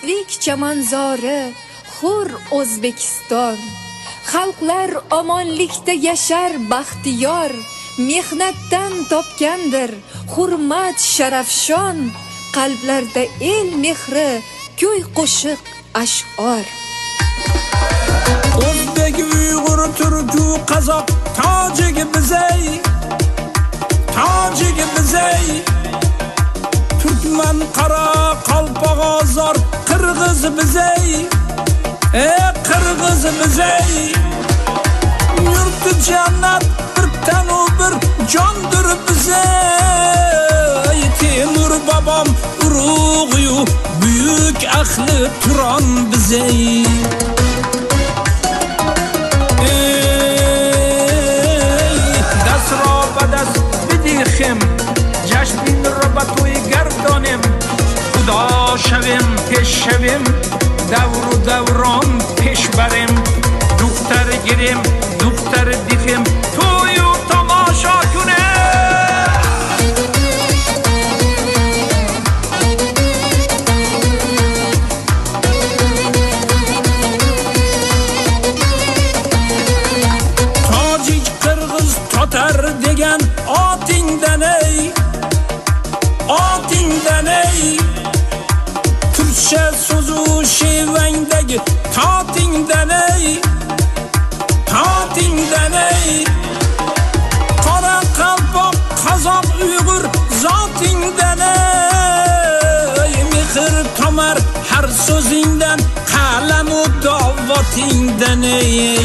tinchlik chamanzori hur O'zbekiston. Xalqlar omonlikda yashar baxtiyor, mehnatdan topgandir hurmat sharafshon. Qalblarda el mehri, ko'y qo'shiq ash'or. O'zbek, Uyg'ur, Turku, Qozoq, tojik bizay, tojik bizay. Turkman, qora, qalpoq, ozor, qirg'iz bizay, qirg'iz bizay. Yurti jannat, bir tanu bir jondir bizay. Temur babam urug'yu, buyuk ahli Turon bizay. Dasrobadas bidixim, jashnin robatoy gardonim. Xudo shavim, pesh shavim, davru davron pesh barim. Duxtar girim, duxtar dixim, to'yu tomosha kunim. Tatar degan otingdan ey, otingdan ey. Turkcha so'zu shevangdagi totingdan ey, totingdan ey. Qora qalpoq, qozoq, uyg'ur zotingdan ey. Mehr tomar har so'zingdan, qalam u da'votingdan ey.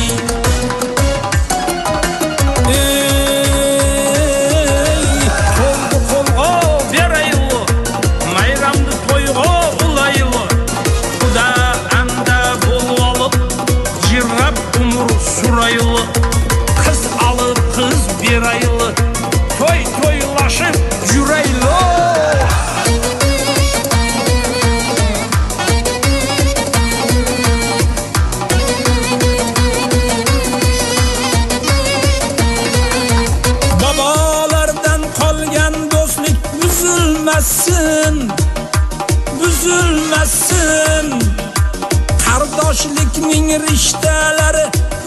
Suraylı, kız alıp kız bir aylı, toy toylaşıp juraylı. Babalardan qolgan do'stlik buzilmasin, buzilmasin. Qardoshlikning rishtalari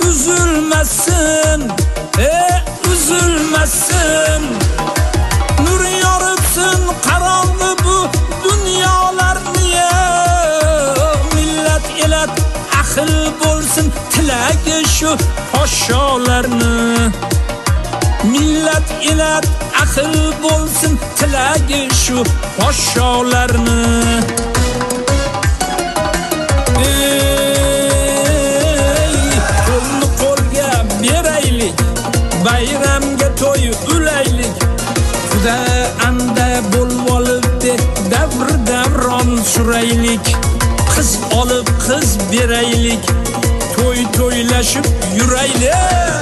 üzülmesin, üzülmesin. Nur yoritsin qaranlı bu dünyalar niye? Millet elat ahil bo'lsin, tilagi shu podsholarni. Millet elat ahil bo'lsin, tilagi shu podsholarni. Bayramga to'y ulaylik, Xudo anda bo'lvolibdi, davr davron suraylik. Qiz olib qiz beraylik, to'y to'ylashib yuraylik.